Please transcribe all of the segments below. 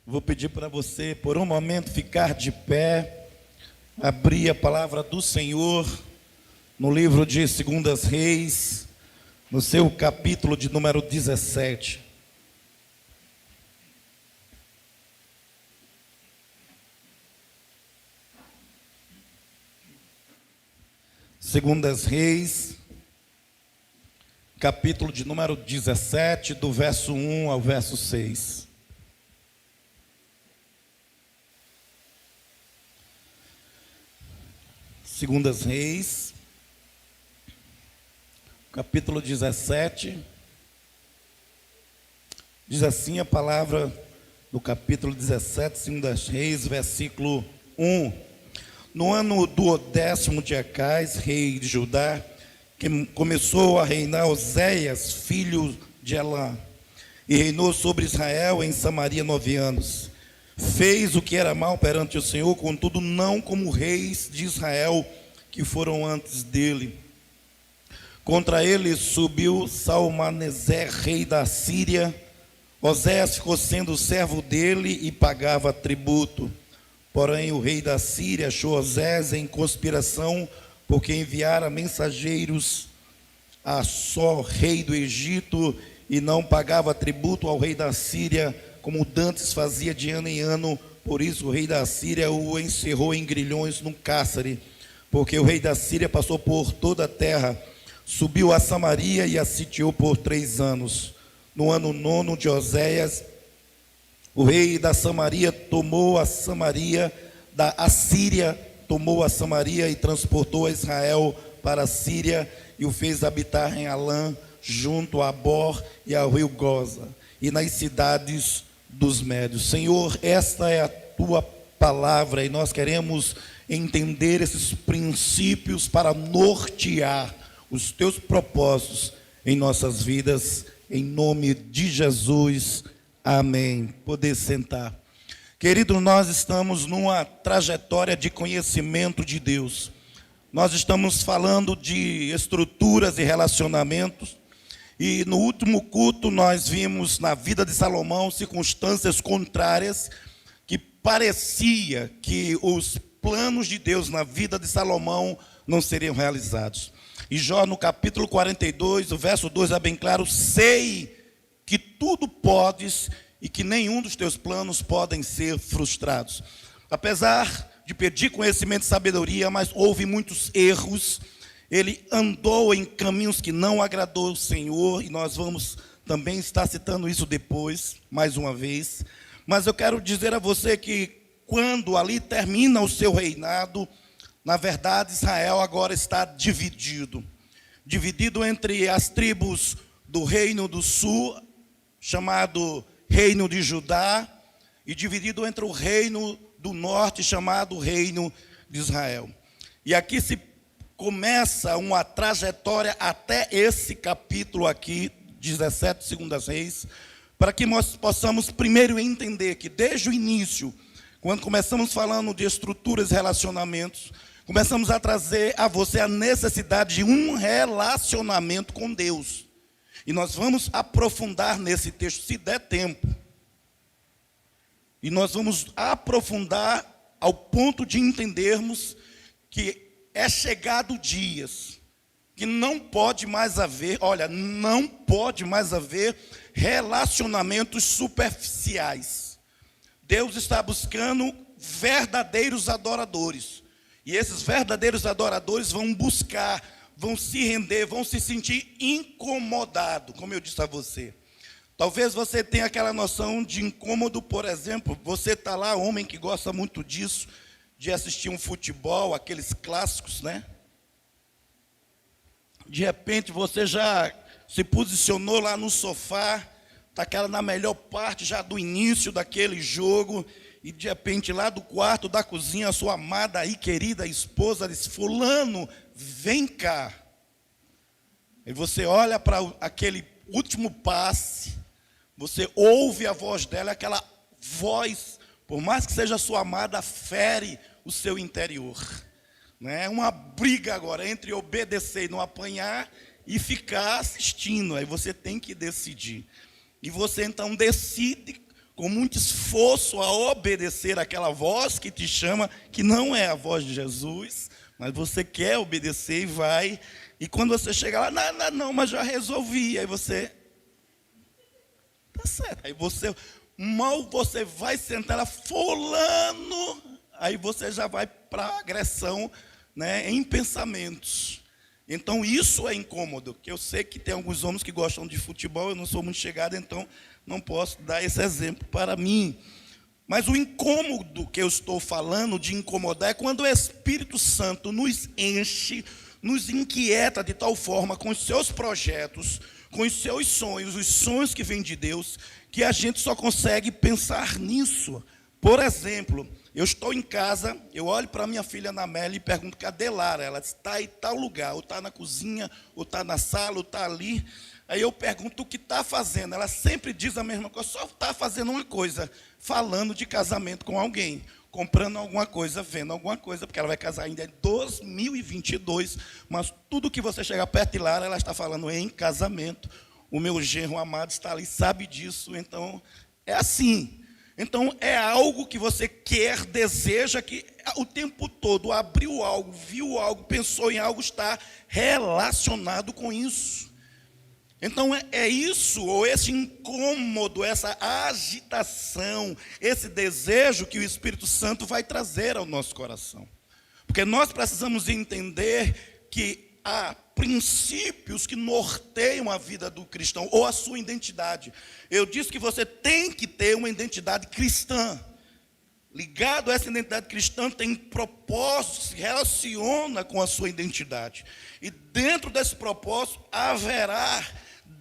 Vou pedir para você, por um momento, ficar de pé, abrir a palavra do Senhor no livro de 2 Reis, no seu capítulo de número 17. Segundas Reis, capítulo de número 17, do verso 1 ao verso 6. Segundas Reis, capítulo 17, diz assim a palavra do capítulo 17, Segundas Reis, versículo 1. No ano do 10º de Acais, rei de Judá, que começou a reinar Oséias, filho de Elá, e reinou sobre Israel em Samaria 9 anos. Fez o que era mal perante o Senhor, contudo não como reis de Israel que foram antes dele. Contra ele subiu Salmaneser, rei da Síria. Oséias ficou sendo servo dele e pagava tributo. Porém o rei da Síria achou Oséias em conspiração, porque enviara mensageiros a Só, rei do Egito, e não pagava tributo ao rei da Síria, como dantes fazia de ano em ano. Por isso o rei da Síria o encerrou em grilhões num cárcere, porque o rei da Síria passou por toda a terra, subiu a Samaria e a sitiou por 3 anos. No ano 9 de Oséias, o rei da Samaria tomou a Samaria, da Assíria tomou a Samaria e transportou a Israel para a Síria e o fez habitar em Alã, junto a Bor e ao rio Goza, e nas cidades dos Médios. Senhor, esta é a tua palavra e nós queremos entender esses princípios para nortear os teus propósitos em nossas vidas, em nome de Jesus, amém. Poder sentar. Querido, nós estamos numa trajetória de conhecimento de Deus. Nós estamos falando de estruturas e relacionamentos. E no último culto nós vimos na vida de Salomão circunstâncias contrárias que parecia que os planos de Deus na vida de Salomão não seriam realizados. E Jó no capítulo 42, o verso 2 é bem claro: sei que tudo podes e que nenhum dos teus planos podem ser frustrados. Apesar de pedir conhecimento e sabedoria, mas houve muitos erros. Ele andou em caminhos que não agradou o Senhor, e nós vamos também estar citando isso depois, mais uma vez. Mas eu quero dizer a você que quando ali termina o seu reinado, na verdade Israel agora está dividido entre as tribos do reino do sul, chamado reino de Judá, e dividido entre o reino do norte, chamado reino de Israel. E aqui se começa uma trajetória até esse capítulo aqui, 17, Segundas Reis, para que nós possamos primeiro entender que desde o início, quando começamos falando de estruturas e relacionamentos, começamos a trazer a você a necessidade de um relacionamento com Deus. E nós vamos aprofundar nesse texto, se der tempo. E nós vamos aprofundar ao ponto de entendermos que é chegado dias que não pode mais haver, não pode mais haver relacionamentos superficiais. Deus está buscando verdadeiros adoradores. E esses verdadeiros adoradores vão buscar, vão se render, vão se sentir incomodados, como eu disse a você. Talvez você tenha aquela noção de incômodo, por exemplo, você está lá, homem que gosta muito disso, de assistir um futebol, aqueles clássicos, né? De repente você já se posicionou lá no sofá, está na melhor parte já do início daquele jogo, e de repente lá do quarto, da cozinha, a sua amada e querida esposa diz: fulano, vem cá. E você olha para aquele último passe, você ouve a voz dela, aquela voz, por mais que seja sua amada, fere o seu interior. É uma briga agora entre obedecer e não apanhar e ficar assistindo. Aí você tem que decidir. E você então decide com muito esforço a obedecer aquela voz que te chama, que não é a voz de Jesus, mas você quer obedecer e vai. E quando você chega lá, não, mas já resolvi. Aí você, tá certo. Aí mal você vai sentar lá, fulano, aí você já vai para a agressão, né, em pensamentos. Então isso é incômodo, que eu sei que tem alguns homens que gostam de futebol, eu não sou muito chegado, então não posso dar esse exemplo para mim. Mas o incômodo que eu estou falando de incomodar é quando o Espírito Santo nos enche, nos inquieta de tal forma com os seus projetos, com os seus sonhos, os sonhos que vêm de Deus, que a gente só consegue pensar nisso. Por exemplo, eu estou em casa, eu olho para minha filha Anamélia e pergunto, cadê Lara? Ela está em tal lugar, ou está na cozinha, ou está na sala, ou está ali. Aí eu pergunto o que está fazendo. Ela sempre diz a mesma coisa, só está fazendo uma coisa, falando de casamento com alguém, comprando alguma coisa, vendo alguma coisa, porque ela vai casar ainda em 2022, mas tudo que você chegar perto de Lara, ela está falando em casamento. O meu genro amado está ali, sabe disso, então é assim. Então é algo que você quer, deseja, que o tempo todo abriu algo, viu algo, pensou em algo, está relacionado com isso. Então é isso, ou esse incômodo, essa agitação, esse desejo que o Espírito Santo vai trazer ao nosso coração. Porque nós precisamos entender que há princípios que norteiam a vida do cristão, ou a sua identidade. Eu disse que você tem que ter uma identidade cristã. Ligado a essa identidade cristã, tem propósito, se relaciona com a sua identidade. E dentro desse propósito, haverá,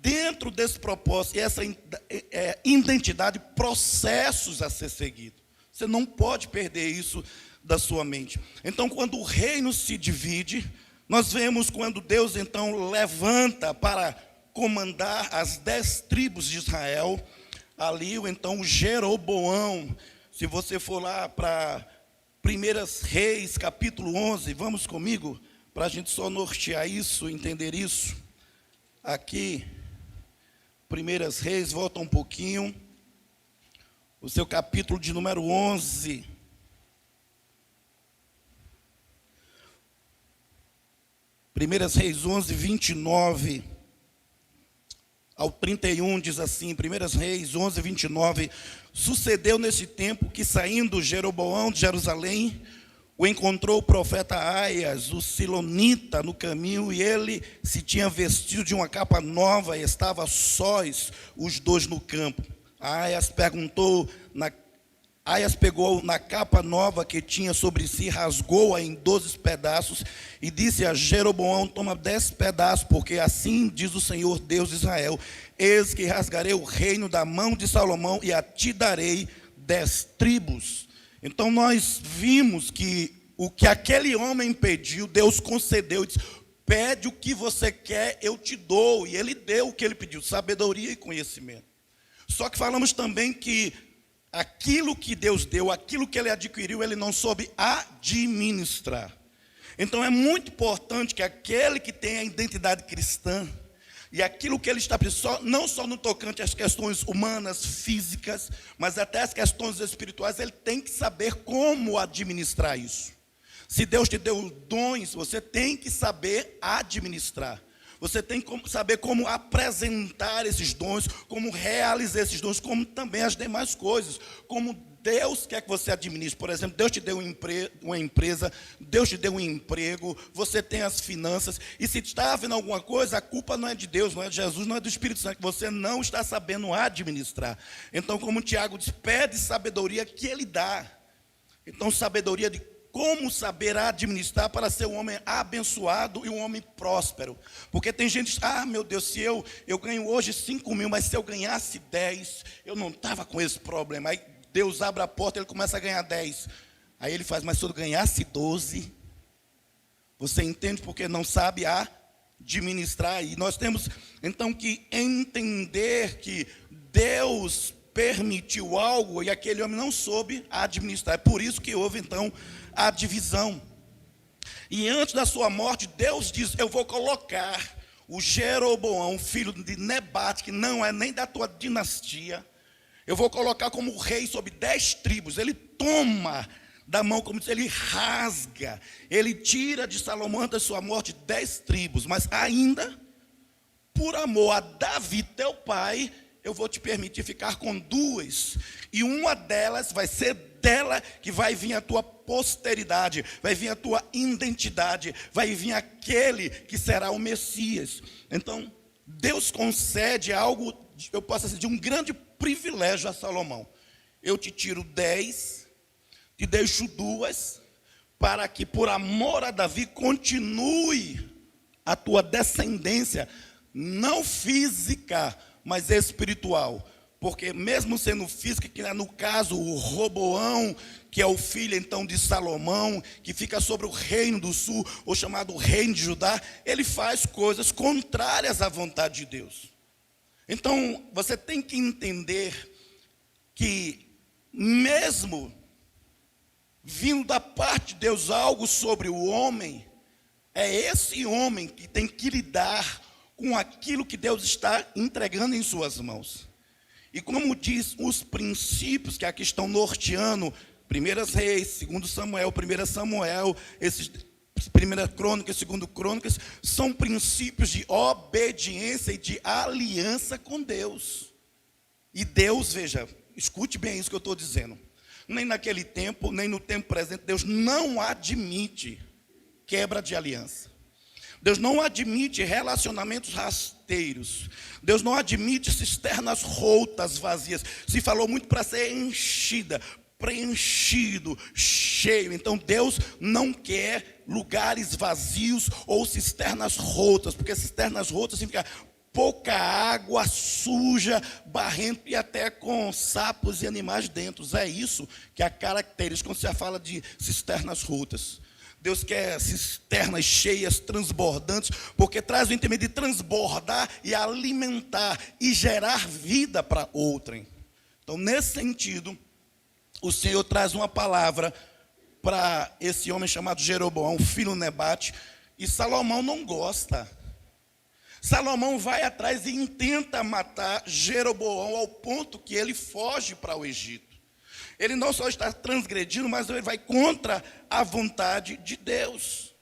dentro desse propósito, e essa identidade, processos a ser seguidos. Você não pode perder isso da sua mente. Então, quando o reino se divide, nós vemos quando Deus, então, levanta para comandar as 10 tribos de Israel, ali, então, o Jeroboão. Se você for lá para 1 Reis, capítulo 11, vamos comigo, para a gente só nortear isso, entender isso. Aqui, 1 Reis, volta um pouquinho, o seu capítulo de número 11. 1 Reis 11, 29 ao 31, diz assim, 1 Reis 11, 29, sucedeu nesse tempo que, saindo Jeroboão de Jerusalém, o encontrou o profeta Aias, o silonita, no caminho, e ele se tinha vestido de uma capa nova e estava sós, os dois no campo. Aias pegou na capa nova que tinha sobre si, rasgou-a em 12 pedaços e disse a Jeroboão, toma 10 pedaços, porque assim diz o Senhor Deus de Israel, eis que rasgarei o reino da mão de Salomão e a ti darei 10 tribos. Então nós vimos que o que aquele homem pediu, Deus concedeu e disse, pede o que você quer, eu te dou. E ele deu o que ele pediu, sabedoria e conhecimento. Só que falamos também que aquilo que Deus deu, aquilo que ele adquiriu, ele não soube administrar. Então é muito importante que aquele que tem a identidade cristã, e aquilo que ele está precisando, não só no tocante às questões humanas, físicas, mas até as questões espirituais, ele tem que saber como administrar isso. Se Deus te deu dons, você tem que saber administrar. Você tem que saber como apresentar esses dons, como realizar esses dons, como também as demais coisas, como Deus quer que você administre. Por exemplo, Deus te deu uma empresa, Deus te deu um emprego, você tem as finanças, e se está havendo alguma coisa, a culpa não é de Deus, não é de Jesus, não é do Espírito Santo, você não está sabendo administrar. Então, como Tiago diz, pede sabedoria que ele dá. Então, sabedoria de como saber administrar para ser um homem abençoado e um homem próspero. Porque tem gente que diz, meu Deus, se eu ganho hoje 5 mil, mas se eu ganhasse 10, eu não estava com esse problema. Aí Deus abre a porta e ele começa a ganhar 10. Aí ele faz, mas se eu ganhasse 12, você entende porque não sabe administrar. E nós temos então que entender que Deus permitiu algo e aquele homem não soube administrar. É por isso que houve então a divisão. E antes da sua morte, Deus diz, eu vou colocar o Jeroboão, filho de Nebate, que não é nem da tua dinastia, Eu vou colocar como rei sobre 10 tribos. Ele toma da mão, como diz, ele rasga. Ele tira de Salomão antes da sua morte 10 tribos. Mas ainda, por amor a Davi, teu pai, eu vou te permitir ficar com 2. E uma delas vai ser dela que vai vir a tua posteridade, vai vir a tua identidade, vai vir aquele que será o Messias. Então, Deus concede algo, eu posso dizer, de um grande privilégio a Salomão. Eu te tiro 10, te deixo 2, para que por amor a Davi continue a tua descendência, não física, mas espiritual. Porque mesmo sendo física, que é no caso o Roboão, que é o filho então de Salomão, que fica sobre o reino do sul, ou chamado reino de Judá, ele faz coisas contrárias à vontade de Deus. Então, você tem que entender que mesmo vindo da parte de Deus algo sobre o homem, é esse homem que tem que lidar com aquilo que Deus está entregando em suas mãos. E como diz os princípios que aqui estão norteando, 1 Reis, 2 Samuel, 1 Samuel, esses 1 Crônicas, 2 Crônicas, são princípios de obediência e de aliança com Deus. E Deus, veja, escute bem isso que eu estou dizendo. Nem naquele tempo, nem no tempo presente, Deus não admite quebra de aliança. Deus não admite relacionamentos rasteiros. Deus não admite cisternas rotas, vazias. Se falou muito para ser enchida, preenchido, cheio. Então Deus não quer lugares vazios ou cisternas rotas, porque cisternas rotas significa pouca água, suja, barrento e até com sapos e animais dentro. É isso que é a característica quando se fala de cisternas rotas. Deus quer cisternas cheias, transbordantes, porque traz o entendimento de transbordar e alimentar e gerar vida para outrem. Então, nesse sentido, o Senhor traz uma palavra para esse homem chamado Jeroboão, filho de Nebate, e Salomão não gosta. Salomão vai atrás e intenta matar Jeroboão ao ponto que ele foge para o Egito. Ele não só está transgredindo, mas ele vai contra a vontade de Deus.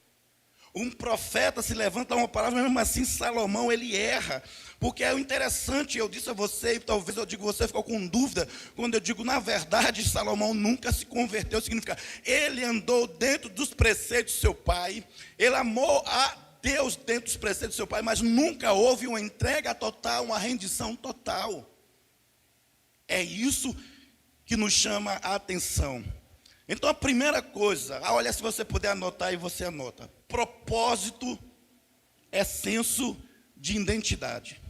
Um profeta se levanta uma palavra, mesmo assim Salomão ele erra. Porque é interessante, eu disse a você, e talvez eu digo, você ficou com dúvida, quando eu digo, na verdade, Salomão nunca se converteu, significa, ele andou dentro dos preceitos do seu pai, ele amou a Deus dentro dos preceitos do seu pai, mas nunca houve uma entrega total, uma rendição total. É isso que nos chama a atenção. Então a primeira coisa, olha, se você puder anotar aí, você anota. Propósito é senso de identidade.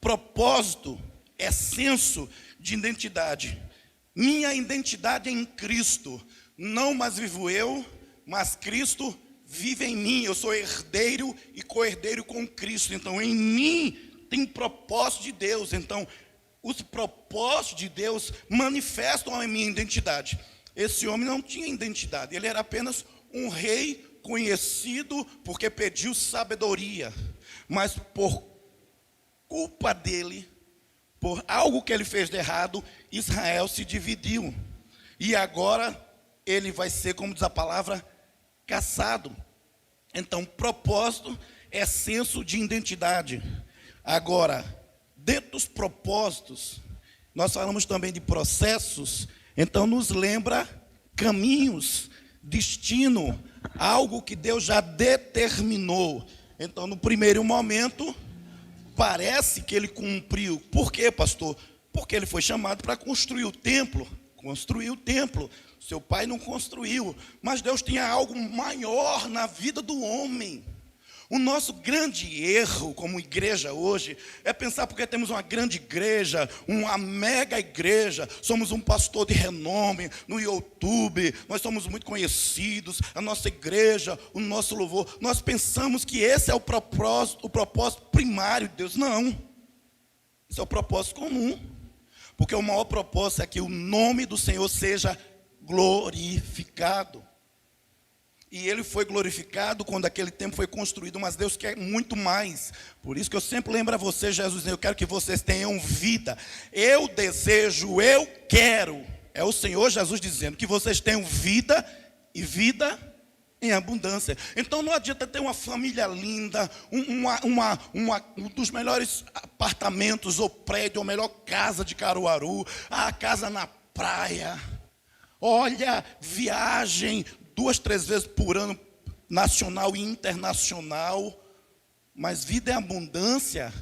Propósito é senso de identidade. Minha identidade é em Cristo. Não mais vivo eu, mas Cristo vive em mim. Eu sou herdeiro e co-herdeiro com Cristo. Então em mim tem propósito de Deus. Então os propósitos de Deus manifestam a minha identidade. Esse homem não tinha identidade, ele era apenas um rei conhecido porque pediu sabedoria. Mas por culpa dele, por algo que ele fez de errado, Israel se dividiu. E agora ele vai ser, como diz a palavra, caçado. Então, propósito é senso de identidade. Agora, dentro dos propósitos, nós falamos também de processos, então nos lembra caminhos, destino, algo que Deus já determinou. Então, no primeiro momento, parece que ele cumpriu. Por quê, pastor? Porque ele foi chamado para construir o templo. Construir o templo. Seu pai não construiu, mas Deus tinha algo maior na vida do homem. O nosso grande erro como igreja hoje é pensar porque temos uma grande igreja, uma mega igreja, somos um pastor de renome no YouTube, nós somos muito conhecidos, a nossa igreja, o nosso louvor, nós pensamos que esse é o propósito primário de Deus. Não, esse é o propósito comum, porque o maior propósito é que o nome do Senhor seja glorificado. E ele foi glorificado quando aquele templo foi construído, mas Deus quer muito mais. Por isso que eu sempre lembro a você, Jesus, eu quero que vocês tenham vida. Eu desejo, eu quero. É o Senhor Jesus dizendo que vocês tenham vida e vida em abundância. Então não adianta ter uma família linda, um dos melhores apartamentos ou prédio, ou melhor casa de Caruaru, a casa na praia. Olha, viagem 2, 3 vezes por ano, nacional e internacional. Mas vida em abundância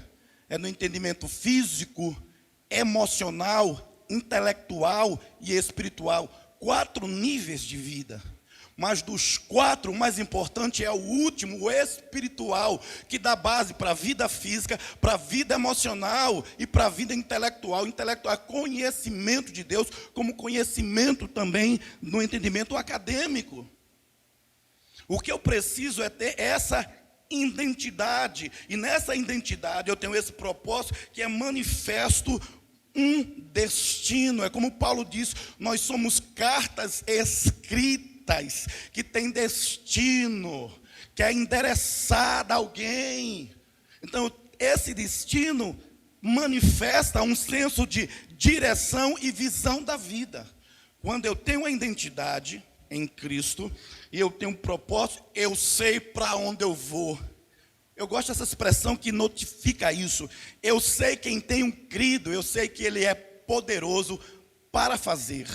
é no entendimento físico, emocional, intelectual e espiritual. 4 níveis de vida. Mas dos 4, o mais importante é o último, o espiritual, que dá base para a vida física, para a vida emocional e para a vida intelectual. Intelectual é conhecimento de Deus, como conhecimento também no entendimento acadêmico. O que eu preciso é ter essa identidade. E nessa identidade eu tenho esse propósito que é manifesto um destino. É como Paulo diz, nós somos cartas escritas que tem destino, que é endereçada a alguém. Então, esse destino manifesta um senso de direção e visão da vida. Quando eu tenho a identidade em Cristo e eu tenho um propósito, eu sei para onde eu vou. Eu gosto dessa expressão que notifica isso. Eu sei quem tenho crido, eu sei que Ele é poderoso para fazer.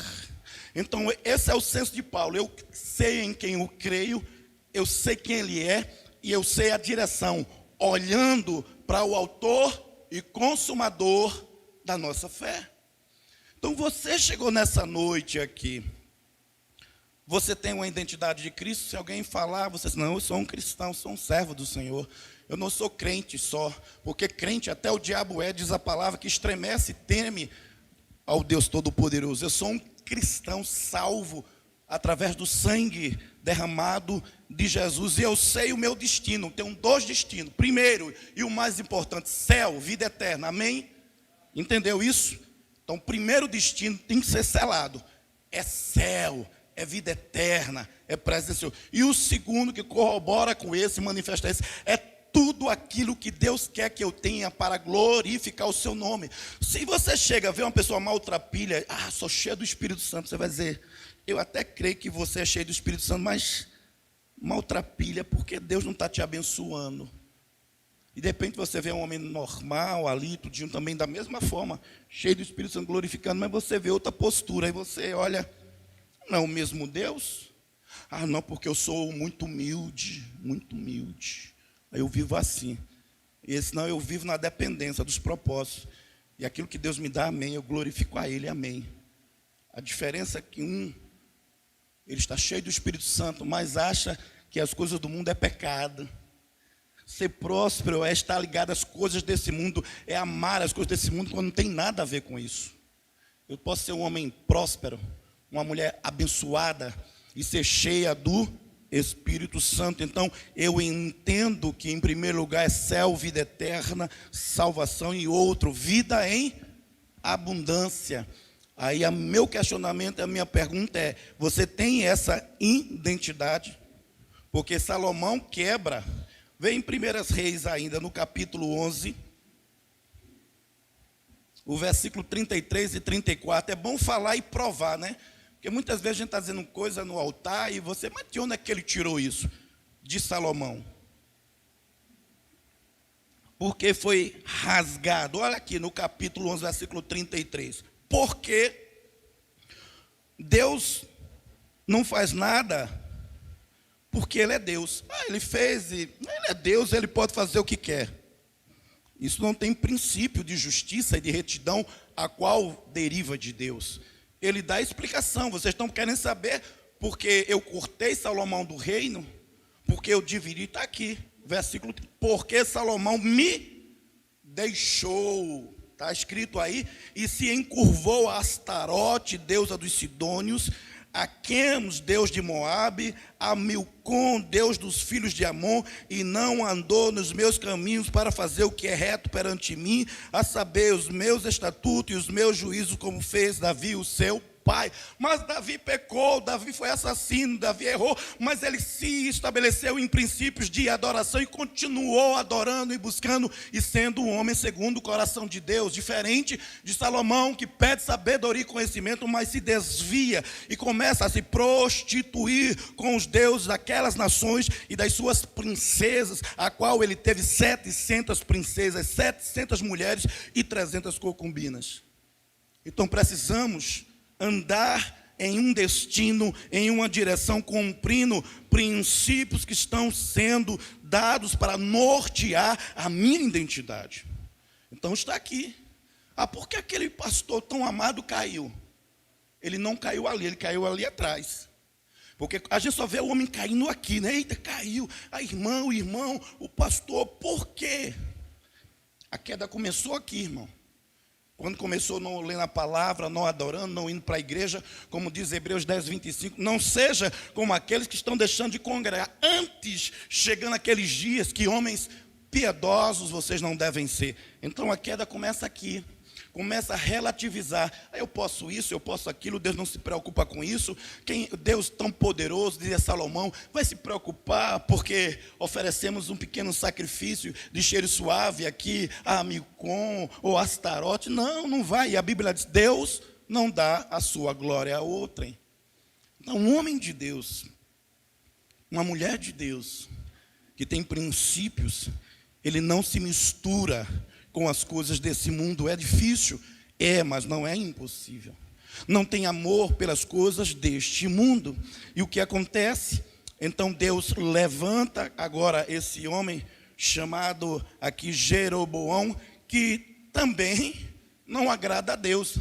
Então, esse é o senso de Paulo. Eu sei em quem eu creio, eu sei quem Ele é, e eu sei a direção, olhando para o autor e consumador da nossa fé. Então, você chegou nessa noite aqui, você tem uma identidade de Cristo. Se alguém falar, você diz, não, eu sou um cristão, sou um servo do Senhor. Eu não sou crente só, porque crente até o diabo é, diz a palavra, que estremece e teme ao Deus Todo-Poderoso. Eu sou um cristão salvo através do sangue derramado de Jesus, e eu sei o meu destino. Tenho 2 destinos. Primeiro, e o mais importante, céu, vida eterna. Amém? Entendeu isso? Então, o primeiro destino tem que ser selado. É céu, é vida eterna, é presença do Senhor. E o segundo, que corrobora com esse, manifesta esse, é tudo aquilo que Deus quer que eu tenha para glorificar o seu nome. Se você chega a ver uma pessoa maltrapilha, sou cheio do Espírito Santo, você vai dizer, eu até creio que você é cheio do Espírito Santo, mas maltrapilha porque Deus não está te abençoando. E de repente você vê um homem normal ali, tudinho também da mesma forma, cheio do Espírito Santo glorificando, mas você vê outra postura, aí você olha, não é o mesmo Deus? Não, porque eu sou muito humilde, muito humilde. Eu vivo assim. E senão eu vivo na dependência dos propósitos. E aquilo que Deus me dá, amém, eu glorifico a Ele, amém. A diferença é que ele está cheio do Espírito Santo, mas acha que as coisas do mundo é pecado. Ser próspero é estar ligado às coisas desse mundo, é amar as coisas desse mundo, quando não tem nada a ver com isso. Eu posso ser um homem próspero, uma mulher abençoada e ser cheia do Espírito Santo. Então, eu entendo que em primeiro lugar é céu, vida eterna, salvação, e outro, vida em abundância. Aí, o meu questionamento, a minha pergunta é, você tem essa identidade? Porque Salomão quebra, vem em 1 Reis ainda, no capítulo 11, o versículo 33 e 34, é bom falar e provar, né? Porque muitas vezes a gente está dizendo coisa no altar e você, mas de onde é que ele tirou isso? De Salomão. Porque foi rasgado. Olha aqui no capítulo 11, versículo 33. Porque Deus não faz nada porque Ele é Deus. Ele fez, Ele é Deus, Ele pode fazer o que quer. Isso não tem princípio de justiça e de retidão, a qual deriva de Deus. Ele dá explicação. Vocês estão querendo saber porque eu cortei Salomão do reino? Porque eu dividi, está aqui, versículo 3. Porque Salomão me deixou, está escrito aí, e se encurvou a Astarote, deusa dos Sidônios, a Quemos, deus de Moabe, a Milcom, deus dos filhos de Amon, e não andou nos meus caminhos para fazer o que é reto perante mim, a saber, os meus estatutos e os meus juízos, como fez Davi, o seu pai. Mas Davi pecou, Davi foi assassino, Davi errou, mas ele se estabeleceu em princípios de adoração e continuou adorando e buscando e sendo um homem segundo o coração de Deus, diferente de Salomão, que pede sabedoria e conhecimento, mas se desvia e começa a se prostituir com os deuses daquelas nações e das suas princesas, a qual ele teve 700 princesas, 700 mulheres e 300 concubinas. Então precisamos andar em um destino, em uma direção, cumprindo princípios que estão sendo dados para nortear a minha identidade. Então está aqui. Por que aquele pastor tão amado caiu? Ele não caiu ali, ele caiu ali atrás. Porque a gente só vê o homem caindo aqui, né? Eita, caiu. A irmã, o irmão, o pastor. Por quê? A queda começou aqui, irmão. Quando começou não lendo a palavra, não adorando, não indo para a igreja, como diz Hebreus 10, 25, não seja como aqueles que estão deixando de congregar. Antes, chegando aqueles dias que homens piedosos vocês não devem ser. Então a queda começa aqui. Começa a relativizar. Eu posso isso, eu posso aquilo, Deus não se preocupa com isso. Deus tão poderoso, dizia Salomão, vai se preocupar porque oferecemos um pequeno sacrifício de cheiro suave aqui a Micom ou Astarote. Não, não vai. E a Bíblia diz, Deus não dá a sua glória a outrem. Então, um homem de Deus, uma mulher de Deus, que tem princípios, ele não se mistura com as coisas desse mundo. É difícil? Mas não é impossível. Não tem amor pelas coisas deste mundo. E o que acontece? Então Deus levanta agora esse homem chamado aqui Jeroboão, que também não agrada a Deus.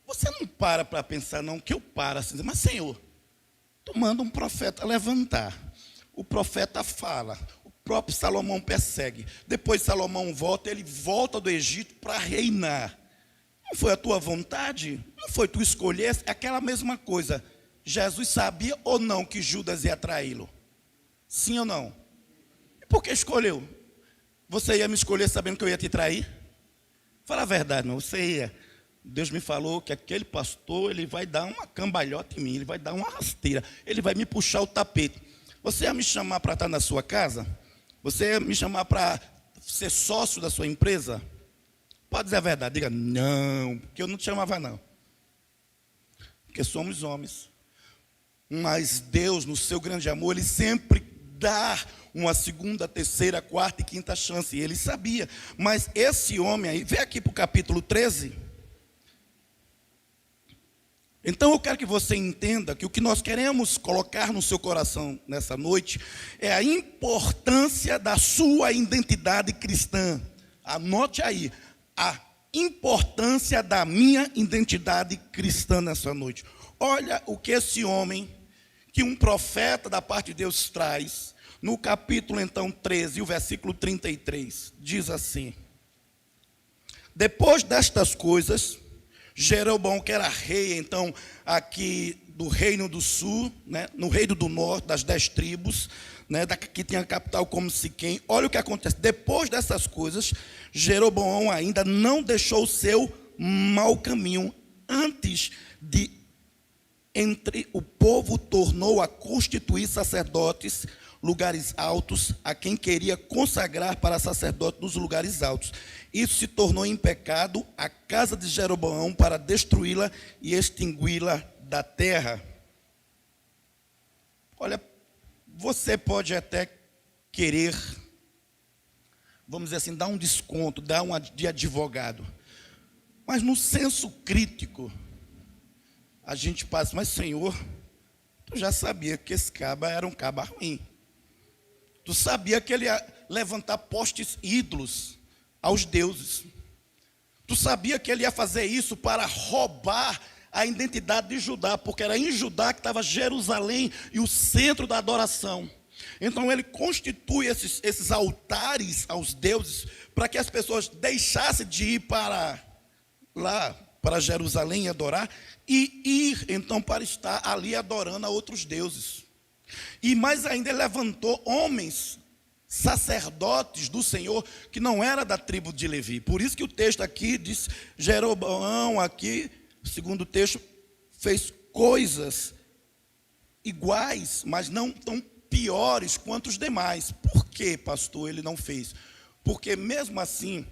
Você não para pensar não, que eu paro assim, mas Senhor, tu manda um profeta levantar. O profeta fala, o próprio Salomão persegue. Depois Salomão volta, ele volta do Egito para reinar. Não foi a tua vontade? Não foi tu escolheste? É aquela mesma coisa. Jesus sabia ou não que Judas ia traí-lo? Sim ou não? E por que escolheu? Você ia me escolher sabendo que eu ia te trair? Fala a verdade, meu. Você ia. Deus me falou que aquele pastor, ele vai dar uma cambalhota em mim, ele vai dar uma rasteira, ele vai me puxar o tapete. Você ia me chamar para estar na sua casa? Você ia me chamar para ser sócio da sua empresa? Pode dizer a verdade, diga, não, porque eu não te chamava não. Porque somos homens. Mas Deus, no seu grande amor, Ele sempre dá uma segunda, terceira, quarta e quinta chance. E Ele sabia. Mas esse homem aí, vem aqui para o capítulo 13. Então eu quero que você entenda que o que nós queremos colocar no seu coração nessa noite é a importância da sua identidade cristã. Anote aí, a importância da minha identidade cristã nessa noite. Olha o que esse homem, que um profeta da parte de Deus traz, no capítulo então 13, o versículo 33, diz assim: depois destas coisas, Jeroboão, que era rei, então, aqui do reino do sul, né, no reino do norte, das 10 tribos, né, que tinha a capital como Siquém. Olha o que acontece. Depois dessas coisas, Jeroboão ainda não deixou o seu mau caminho. Antes de entre o povo, tornou a constituir sacerdotes, lugares altos, a quem queria consagrar para sacerdote nos lugares altos. Isso se tornou em pecado a casa de Jeroboão para destruí-la e extingui-la da terra. Olha, você pode até querer, vamos dizer assim, dar um desconto, dar uma de advogado. Mas no senso crítico, a gente passa, mas Senhor, tu já sabia que esse caba era um caba ruim. Tu sabia que ele ia levantar postes ídolos aos deuses. Tu sabia que ele ia fazer isso para roubar a identidade de Judá, porque era em Judá que estava Jerusalém e o centro da adoração. Então ele constitui esses altares aos deuses para que as pessoas deixassem de ir para lá, para Jerusalém e adorar, e ir então para estar ali adorando a outros deuses. E mais ainda ele levantou homens, sacerdotes do Senhor, que não era da tribo de Levi. Por isso que o texto aqui diz, Jeroboão aqui, segundo o texto, fez coisas iguais, mas não tão piores quanto os demais. Por que, pastor, ele não fez? Porque mesmo assim,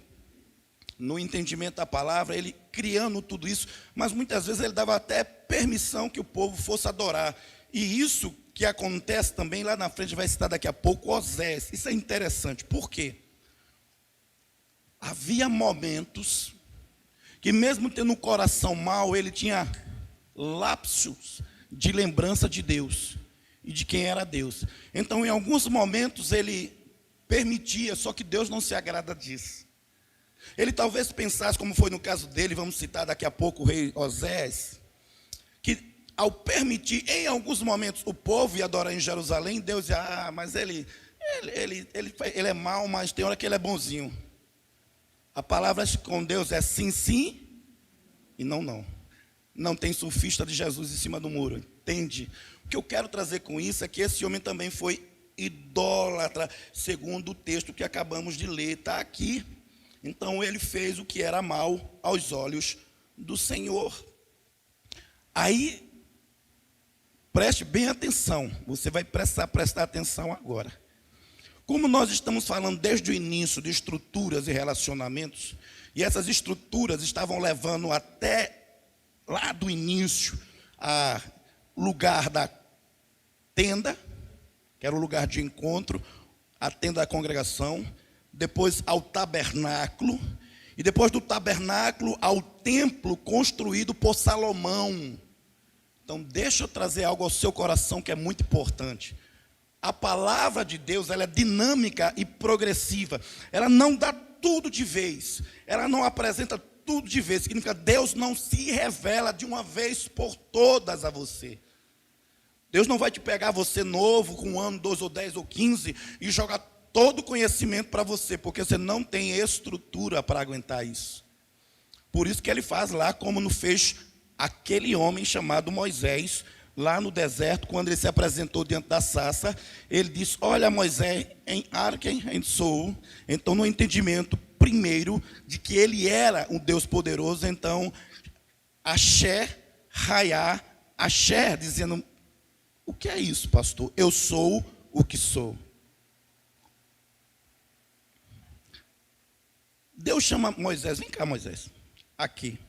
no entendimento da palavra, ele criando tudo isso, mas muitas vezes ele dava até permissão que o povo fosse adorar. E isso que acontece também lá na frente, vai citar daqui a pouco, Osés. Isso é interessante. Por quê? Havia momentos que mesmo tendo um coração mau, ele tinha lapsos de lembrança de Deus e de quem era Deus. Então, em alguns momentos, ele permitia, só que Deus não se agrada disso. Ele talvez pensasse, como foi no caso dele, vamos citar daqui a pouco o rei Osés, que ao permitir, em alguns momentos, o povo ir adorar em Jerusalém, Deus dizia, mas ele é mau, mas tem hora que ele é bonzinho. A palavra com Deus é sim, sim, e não, não. Não tem surfista de Jesus em cima do muro, entende? O que eu quero trazer com isso é que esse homem também foi idólatra, segundo o texto que acabamos de ler, está aqui. Então ele fez o que era mal aos olhos do Senhor. Aí, preste bem atenção, você vai prestar atenção agora. Como nós estamos falando desde o início de estruturas e relacionamentos, e essas estruturas estavam levando até lá do início a lugar da tenda, que era o lugar de encontro, a tenda da congregação, depois ao tabernáculo, e depois do tabernáculo ao templo construído por Salomão. Então deixa eu trazer algo ao seu coração que é muito importante. A palavra de Deus, ela é dinâmica e progressiva. Ela não dá tudo de vez. Ela não apresenta tudo de vez. Significa que Deus não se revela de uma vez por todas a você. Deus não vai te pegar você novo, com 1 ano, 2 ou 10 ou 15, e jogar todo o conhecimento para você, porque você não tem estrutura para aguentar isso. Por isso que ele faz lá, como não fez aquele homem chamado Moisés, lá no deserto, quando ele se apresentou diante da sarça, ele disse, olha Moisés, em Arken, em Sou, então no entendimento primeiro, de que ele era um Deus poderoso, então, Axé, Raiá, Axé, dizendo, o que é isso, pastor? Eu sou o que sou. Deus chama Moisés, vem cá Moisés, aqui,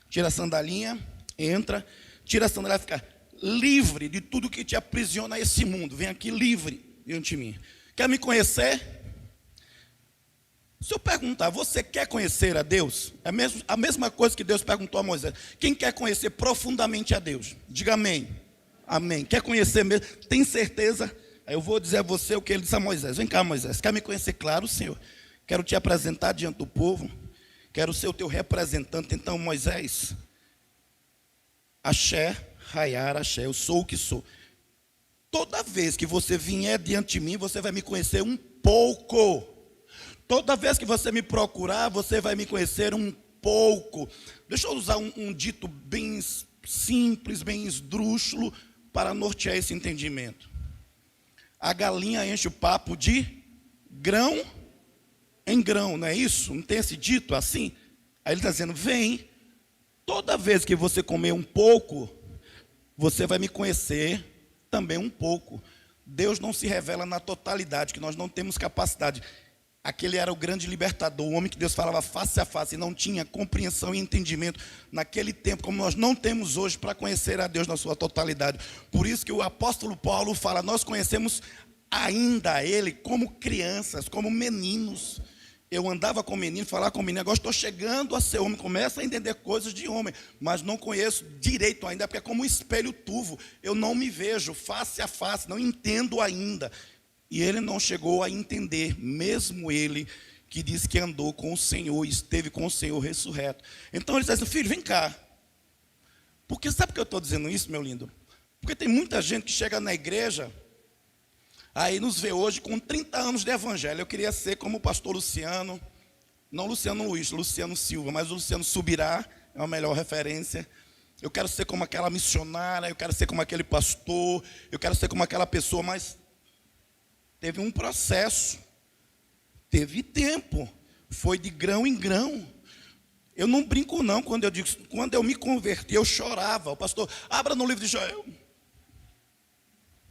tira a sandalinha, entra, tira a sandalinha, fica livre de tudo que te aprisiona a esse mundo. Vem aqui livre diante de mim. Quer me conhecer? Se eu perguntar, você quer conhecer a Deus? É a mesma coisa que Deus perguntou a Moisés. Quem quer conhecer profundamente a Deus? Diga amém. Amém. Quer conhecer mesmo? Tem certeza? Aí eu vou dizer a você o que ele disse a Moisés. Vem cá Moisés, quer me conhecer? Claro, Senhor. Quero te apresentar diante do povo. Quero ser o teu representante. Então Moisés, Axé, Raiar, Axé, eu sou o que sou. Toda vez que você vier diante de mim, você vai me conhecer um pouco. Toda vez que você me procurar, você vai me conhecer um pouco. Deixa eu usar um dito bem simples, bem esdrúxulo, para nortear esse entendimento. A galinha enche o papo de grão em grão, não é isso? Não tem esse dito assim? Aí ele está dizendo, vem, toda vez que você comer um pouco, você vai me conhecer também um pouco. Deus não se revela na totalidade, que nós não temos capacidade. Aquele era o grande libertador, o homem que Deus falava face a face, e não tinha compreensão e entendimento naquele tempo, como nós não temos hoje para conhecer a Deus na sua totalidade. Por isso que o apóstolo Paulo fala, nós conhecemos ainda a Ele como crianças, como meninos. Eu andava com menino, falava com menino, agora estou chegando a ser homem, começo a entender coisas de homem, mas não conheço direito ainda, porque é como um espelho turvo, eu não me vejo face a face, não entendo ainda. E ele não chegou a entender, mesmo ele que disse que andou com o Senhor, esteve com o Senhor ressurreto. Então ele diz assim, filho, vem cá. Porque sabe por que eu estou dizendo isso, meu lindo? Porque tem muita gente que chega na igreja, aí nos vê hoje com 30 anos de evangelho. Eu queria ser como o pastor Luciano, não Luciano Luiz, Luciano Silva, mas o Luciano Subirá, é a melhor referência. Eu quero ser como aquela missionária, eu quero ser como aquele pastor, eu quero ser como aquela pessoa, mas teve um processo, teve tempo, foi de grão em grão. Eu não brinco não quando eu digo, quando eu me converti, eu chorava. O pastor, abra no livro de Joel.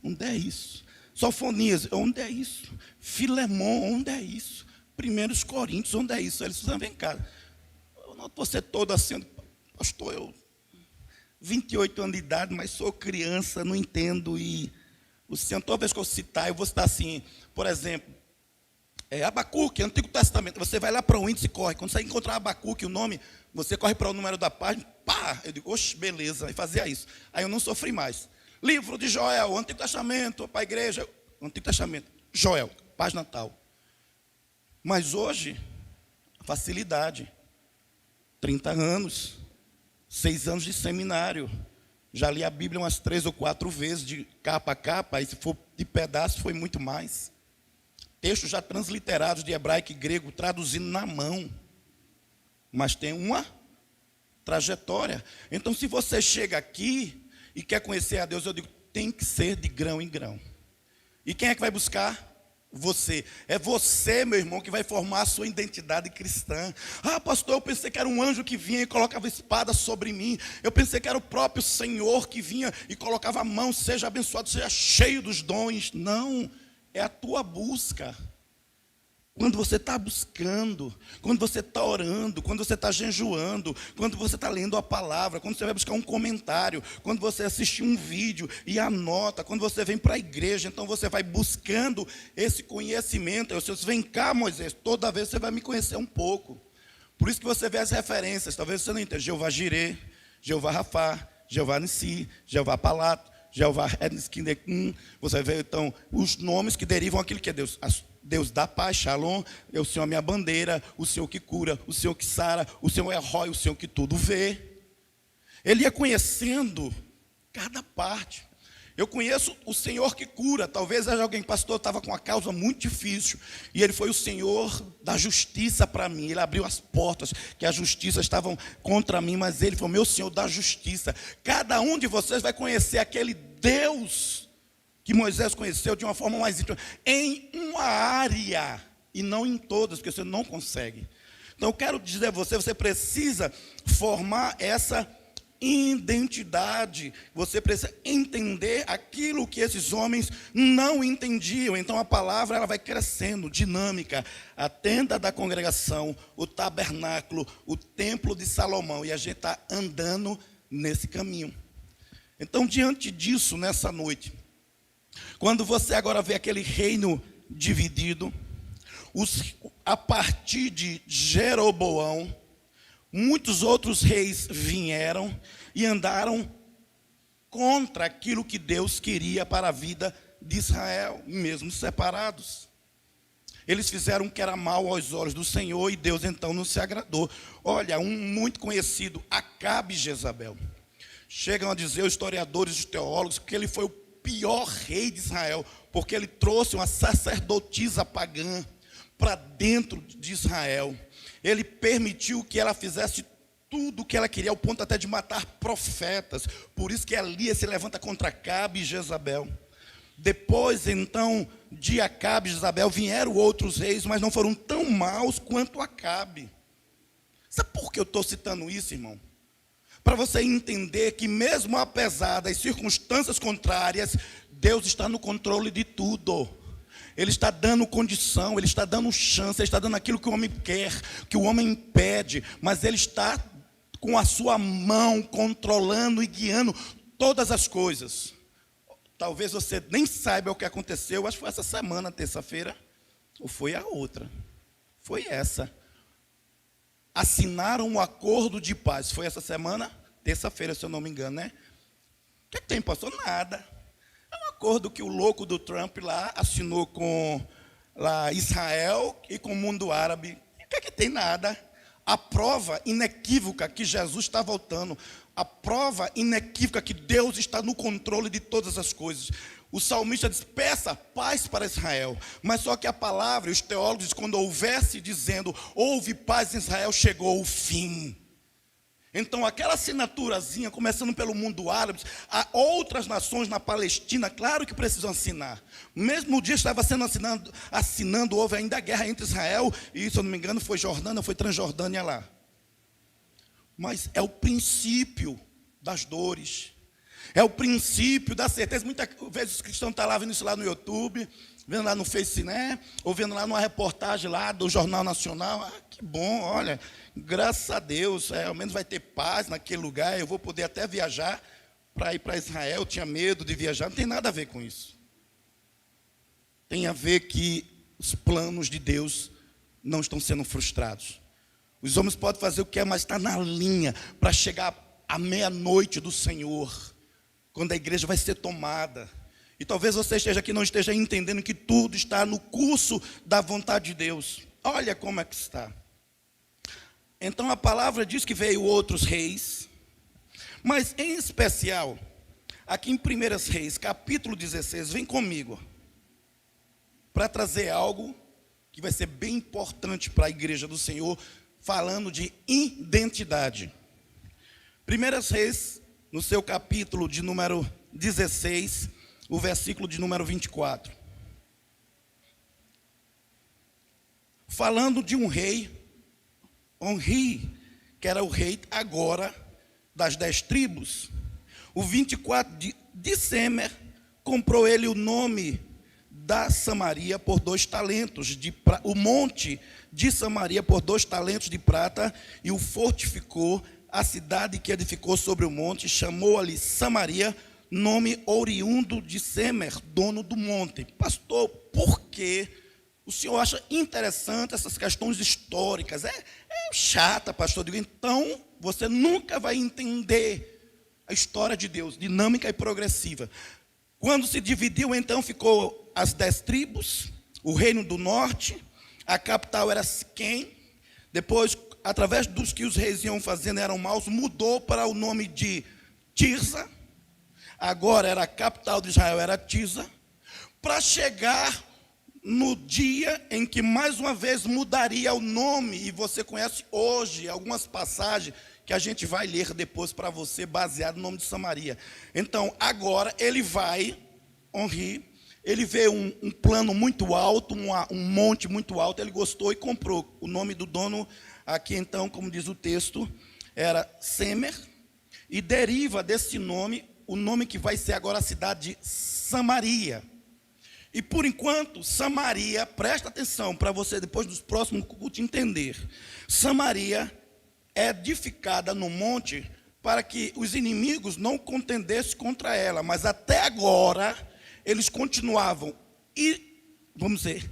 Onde é isso? Sofonias, onde é isso? Filemon, onde é isso? 1 Coríntios, onde é isso? Eles dizem, vem cá. Eu noto você todo assim, pastor, eu 28 anos de idade, mas sou criança, não entendo. E o Senhor, toda vez que eu citar, eu vou citar assim, por exemplo, Abacuque, Antigo Testamento. Você vai lá para o índice e corre. Quando você encontrar Abacuque, o nome, você corre para o número da página, pá! Eu digo, oxe, beleza, e fazia isso. Aí eu não sofri mais. Livro de Joel, Antigo Testamento, para a igreja, Antigo Testamento, Joel, página tal. Mas hoje, facilidade. 30 anos, 6 anos de seminário. Já li a Bíblia umas 3 ou 4 vezes, de capa a capa, e se for de pedaço, foi muito mais. Textos já transliterados de hebraico e grego, traduzindo na mão. Mas tem uma trajetória. Então, se você chega aqui e quer conhecer a Deus, eu digo, tem que ser de grão em grão. E quem é que vai buscar? Você. É você, meu irmão, que vai formar a sua identidade cristã. Ah, pastor, eu pensei que era um anjo que vinha e colocava espada sobre mim. Eu pensei que era o próprio Senhor que vinha e colocava a mão, seja abençoado, seja cheio dos dons. Não. É a tua busca. Quando você está buscando, quando você está orando, quando você está jejuando, quando você está lendo a palavra, quando você vai buscar um comentário, quando você assiste um vídeo e anota, quando você vem para a igreja, então você vai buscando esse conhecimento. Eu disse, vem cá, Moisés, toda vez você vai me conhecer um pouco. Por isso que você vê as referências, talvez você não entenda. Jeová Jireh, Jeová Rafá, Jeová Nissi, Jeová Palato, Jeová Edneskindekum. Você vê então os nomes que derivam aquilo que é Deus. Deus da paz, Shalom, é o Senhor minha bandeira, o Senhor que cura, o Senhor que sara, o Senhor é Rói, o Senhor que tudo vê. Ele ia conhecendo cada parte. Eu conheço o Senhor que cura. Talvez haja alguém, pastor, estava com uma causa muito difícil, e Ele foi o Senhor da justiça para mim. Ele abriu as portas, que a justiça estavam contra mim, mas Ele foi o meu Senhor da justiça. Cada um de vocês vai conhecer aquele Deus que Moisés conheceu de uma forma mais íntima, em uma área, e não em todas, porque você não consegue. Então eu quero dizer a você, você precisa formar essa identidade, você precisa entender aquilo que esses homens não entendiam. Então a palavra ela vai crescendo, dinâmica, a tenda da congregação, o tabernáculo, o templo de Salomão, e a gente está andando nesse caminho. Então, diante disso, nessa noite, quando você agora vê aquele reino dividido, a partir de Jeroboão, muitos outros reis vieram e andaram contra aquilo que Deus queria para a vida de Israel, mesmo separados. Eles fizeram o que era mal aos olhos do Senhor e Deus então não se agradou. Olha, um muito conhecido, Acabe e Jezabel. Chegam a dizer os historiadores e os teólogos que ele foi o pior rei de Israel, porque ele trouxe uma sacerdotisa pagã para dentro de Israel. Ele permitiu que ela fizesse tudo o que ela queria, ao ponto até de matar profetas. Por isso que Elias se levanta contra Acabe e Jezabel. Depois, então, de Acabe e Jezabel, vieram outros reis, mas não foram tão maus quanto Acabe. Sabe por que eu estou citando isso, irmão? Para você entender que mesmo apesar das circunstâncias contrárias, Deus está no controle de tudo. Ele está dando condição, Ele está dando chance, Ele está dando aquilo que o homem quer, que o homem pede, mas Ele está com a sua mão controlando e guiando todas as coisas. Talvez você nem saiba o que aconteceu, acho que foi essa semana, terça-feira, ou foi a outra, foi essa. Assinaram um acordo de paz, foi essa semana, terça-feira, se eu não me engano, né? O que tem, pastor? Nada. É um acordo que o louco do Trump lá assinou com lá, Israel e com o mundo árabe. O que tem? Nada. A prova inequívoca que Jesus está voltando, a prova inequívoca que Deus está no controle de todas as coisas. O salmista diz, peça paz para Israel. Mas só que a palavra, os teólogos, quando houvesse dizendo, houve paz em Israel, chegou o fim. Então aquela assinaturazinha, começando pelo mundo árabe, há outras nações na Palestina, claro que precisam assinar. Mesmo no dia que estava sendo assinando, houve ainda a guerra entre Israel e, se eu não me engano, foi Jordânia, foi Transjordânia lá. mas é o princípio das dores. É o princípio da certeza. Muitas vezes os cristãos estão lá vendo isso lá no YouTube, vendo lá no Face, né? Ou vendo lá numa reportagem lá do Jornal Nacional. Ah, que bom, olha, graças a Deus, ao menos vai ter paz naquele lugar, eu vou poder até viajar para ir para Israel. Eu tinha medo de viajar, não tem nada a ver com isso. Tem a ver que os planos de Deus não estão sendo frustrados. Os homens podem fazer o que quer, mas está na linha para chegar à meia-noite do Senhor, quando a igreja vai ser tomada. E talvez você esteja aqui e não esteja entendendo que tudo está no curso da vontade de Deus. Olha como é que está. Então a palavra diz que veio outros reis, mas em especial, aqui em 1 Reis, capítulo 16, vem comigo, para trazer algo que vai ser bem importante para a igreja do Senhor, falando de identidade. 1 Reis, no seu capítulo de número 16, o versículo de número 24. Falando de um rei, Onri, que era o rei agora das 10 tribos. O 24 de Semer, comprou ele o nome da Samaria por 2 talentos de prata, o monte de Samaria por 2 talentos de prata, e o fortificou. A cidade que edificou sobre o monte, chamou-lhe Samaria, nome oriundo de Semer, dono do monte. Pastor, por que o senhor acha interessante essas questões históricas? É chata, pastor. Eu digo, então você nunca vai entender a história de Deus, dinâmica e progressiva. Quando se dividiu, então ficou as 10 tribos, o reino do norte, a capital era Siquém. Depois, através dos que os reis iam fazendo eram maus, mudou para o nome de Tirza. Agora era a capital de Israel, era Tirza, para chegar no dia em que mais uma vez mudaria o nome. E você conhece hoje algumas passagens que a gente vai ler depois para você, baseado no nome de Samaria. Então, agora ele vai, Onri, ele vê um plano muito alto, um monte muito alto, ele gostou e comprou. O nome do dono aqui, então, como diz o texto, era Semer, e deriva desse nome, o nome que vai ser agora a cidade de Samaria. E por enquanto, Samaria, presta atenção para você depois dos próximos cultos entender. Samaria é edificada no monte para que os inimigos não contendessem contra ela, mas até agora eles continuavam, vamos dizer,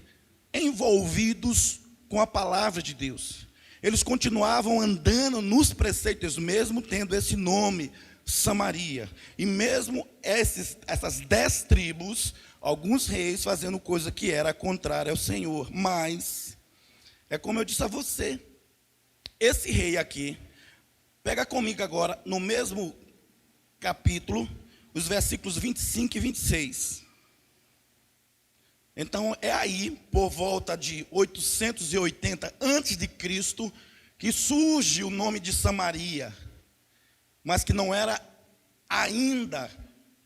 envolvidos com a palavra de Deus. Eles continuavam andando nos preceitos, mesmo tendo esse nome, Samaria. E mesmo essas 10 tribos, alguns reis fazendo coisa que era contrária ao Senhor. Mas, é como eu disse a você, esse rei aqui, pega comigo agora, no mesmo capítulo, os versículos 25 e 26. Então, é aí, por volta de 880 a.C., que surge o nome de Samaria, mas que não era ainda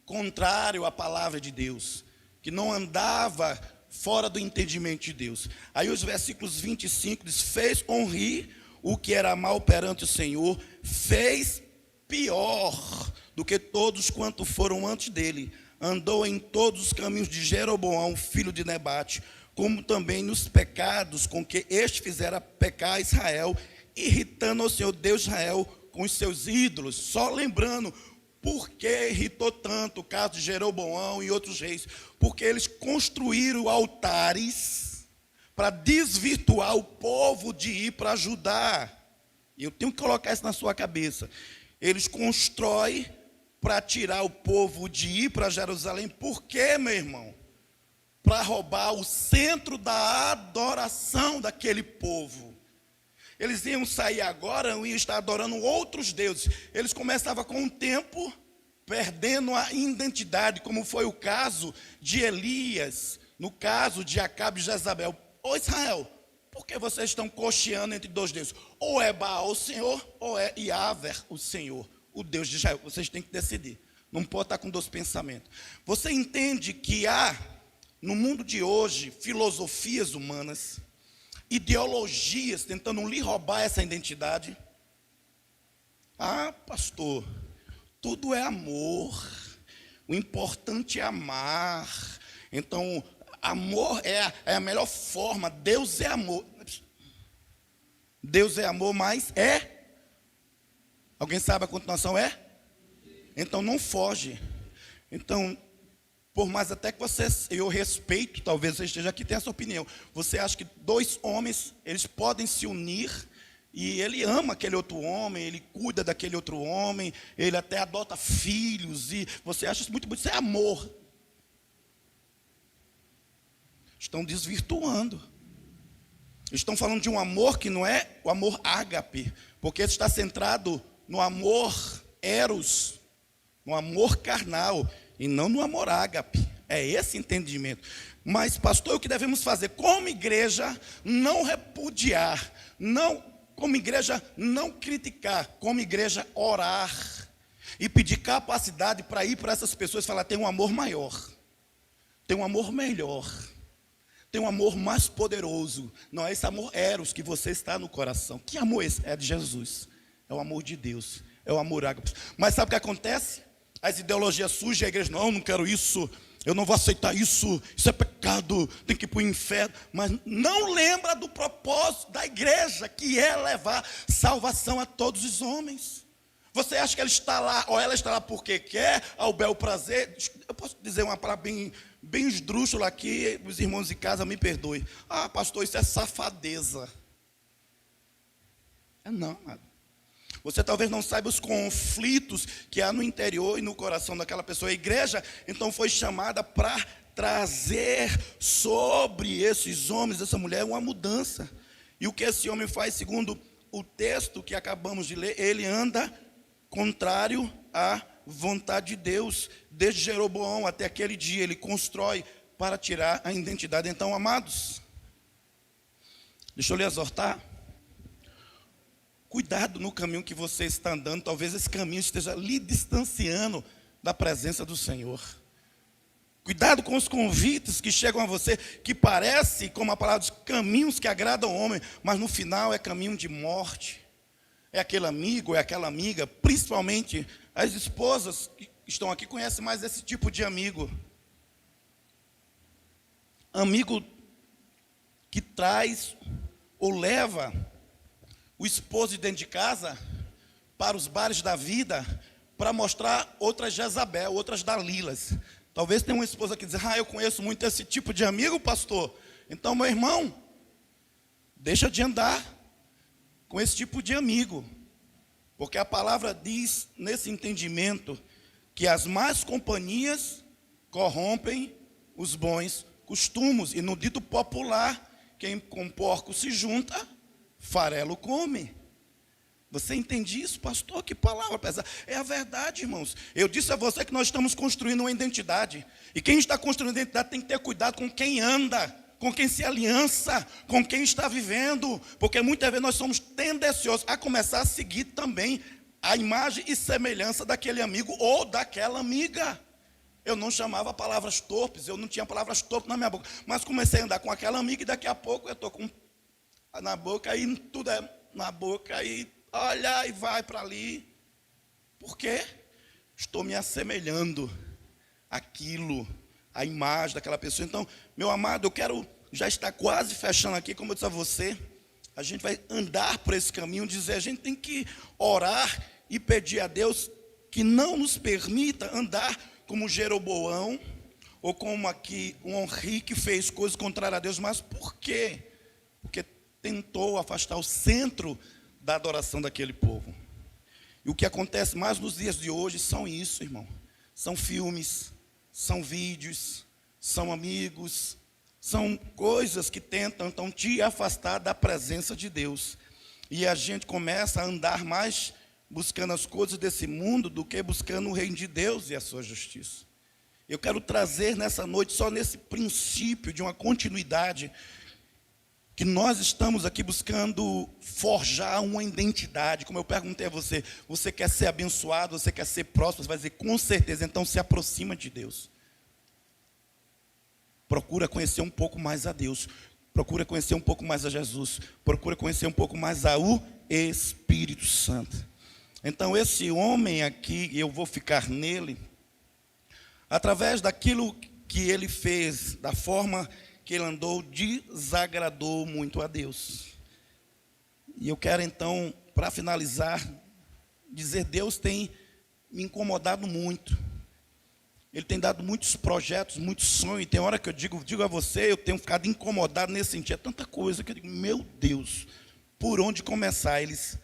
contrário à palavra de Deus, que não andava fora do entendimento de Deus. Aí os versículos 25 diz, fez Onri o que era mal perante o Senhor, fez pior do que todos quanto foram antes dele, andou em todos os caminhos de Jeroboão, filho de Nebate, como também nos pecados com que este fizera pecar Israel, irritando ao Senhor Deus de Israel com os seus ídolos. Só lembrando, por que irritou tanto o caso de Jeroboão e outros reis? Porque eles construíram altares para desvirtuar o povo de ir para Judá. E eu tenho que colocar isso na sua cabeça. Eles constroem para tirar o povo de ir para Jerusalém. Por quê, meu irmão? Para roubar o centro da adoração daquele povo. Eles iam sair agora, iam estar adorando outros deuses. Eles começavam com o tempo perdendo a identidade, como foi o caso de Elias, no caso de Acabe e Jezabel. Ô Israel, por que vocês estão cocheando entre dois deuses? Ou é Baal o Senhor, ou é Yahvé o Senhor, o Deus de Israel. Vocês têm que decidir. Não pode estar com 2 pensamentos. Você entende que há, no mundo de hoje, filosofias humanas, ideologias tentando lhe roubar essa identidade? Ah, pastor, tudo é amor. O importante é amar. Então, amor é a melhor forma. Deus é amor. Deus é amor, mas é. Alguém sabe a continuação é? Então não foge. Então, por mais até que você, eu respeito, talvez você esteja aqui, tem essa opinião. Você acha que dois homens, eles podem se unir, e ele ama aquele outro homem, ele cuida daquele outro homem, ele até adota filhos, e você acha isso muito bonito, isso é amor. Estão desvirtuando. Estão falando de um amor que não é o amor ágape, porque está centrado no amor eros, no amor carnal, e não no amor ágape. É esse entendimento. Mas, pastor, o que devemos fazer? Como igreja, não repudiar, como igreja, não criticar, como igreja, orar e pedir capacidade para ir para essas pessoas e falar: tem um amor maior, tem um amor melhor, tem um amor mais poderoso. Não é esse amor eros que você está no coração. Que amor é esse? É de Jesus, é o amor de Deus, é o amor ágape. Mas sabe o que acontece? As ideologias surgem, a igreja: não quero isso, eu não vou aceitar isso, isso é pecado, tem que ir para o inferno. Mas não lembra do propósito da igreja, que é levar salvação a todos os homens. Você acha que ele está lá, ou ela está lá porque quer, ao bel prazer? Eu posso dizer uma palavra bem esdrúxula aqui, os irmãos de casa me perdoem. Ah, pastor, isso é safadeza. Não, nada. Você talvez não saiba os conflitos que há no interior e no coração daquela pessoa. A igreja, então, foi chamada para trazer sobre esses homens, essa mulher, uma mudança. E o que esse homem faz, segundo o texto que acabamos de ler, ele anda contrário à vontade de Deus. Desde Jeroboão até aquele dia, ele constrói para tirar a identidade. Então, amados, deixa eu lhe exortar. Cuidado no caminho que você está andando. Talvez esse caminho esteja lhe distanciando da presença do Senhor. Cuidado com os convites que chegam a você, que parece, como a palavra diz, caminhos que agradam ao homem, mas no final é caminho de morte. É aquele amigo, é aquela amiga. Principalmente as esposas que estão aqui conhecem mais esse tipo de amigo. Amigo que traz ou leva o esposo de dentro de casa para os bares da vida, para mostrar outras Jezabel, outras Dalilas. Talvez tenha uma esposa que diz: eu conheço muito esse tipo de amigo, pastor. Então, meu irmão, deixa de andar com esse tipo de amigo, porque a palavra diz, nesse entendimento, que as más companhias corrompem os bons costumes. E no dito popular, quem com porco se junta, farelo come. Você entende isso, pastor? Que palavra pesada. É a verdade, irmãos. Eu disse a você que nós estamos construindo uma identidade. E quem está construindo uma identidade tem que ter cuidado com quem anda, com quem se aliança, com quem está vivendo. Porque muitas vezes nós somos tendenciosos a começar a seguir também a imagem e semelhança daquele amigo ou daquela amiga. Eu não chamava palavras torpes, eu não tinha palavras torpes na minha boca. Mas comecei a andar com aquela amiga e daqui a pouco eu estou com na boca, aí tudo é na boca, aí olha e vai para ali. Por quê? Estou me assemelhando àquilo, à imagem daquela pessoa. Então, meu amado, eu quero já estar quase fechando aqui, como eu disse a você. A gente vai andar por esse caminho, dizer, a gente tem que orar e pedir a Deus que não nos permita andar como Jeroboão, ou como aqui um Henri que fez coisas contrárias a Deus. Mas por quê? Porque tentou afastar o centro da adoração daquele povo. E o que acontece mais nos dias de hoje são isso, irmão. São filmes, são vídeos, são amigos, são coisas que tentam então te afastar da presença de Deus. E a gente começa a andar mais buscando as coisas desse mundo do que buscando o reino de Deus e a sua justiça. Eu quero trazer nessa noite, só nesse princípio de uma continuidade, que nós estamos aqui buscando forjar uma identidade. Como eu perguntei a você, você quer ser abençoado, você quer ser próspero? Você vai dizer, com certeza, então se aproxima de Deus. Procura conhecer um pouco mais a Deus. Procura conhecer um pouco mais a Jesus. Procura conhecer um pouco mais ao Espírito Santo. Então, esse homem aqui, eu vou ficar nele, através daquilo que ele fez, da forma que ele andou, desagradou muito a Deus. E eu quero então, para finalizar, dizer: Deus tem me incomodado muito. Ele tem dado muitos projetos, muitos sonhos. E tem hora que eu digo a você, eu tenho ficado incomodado nesse sentido. É tanta coisa que eu digo: meu Deus, por onde começar? Eles,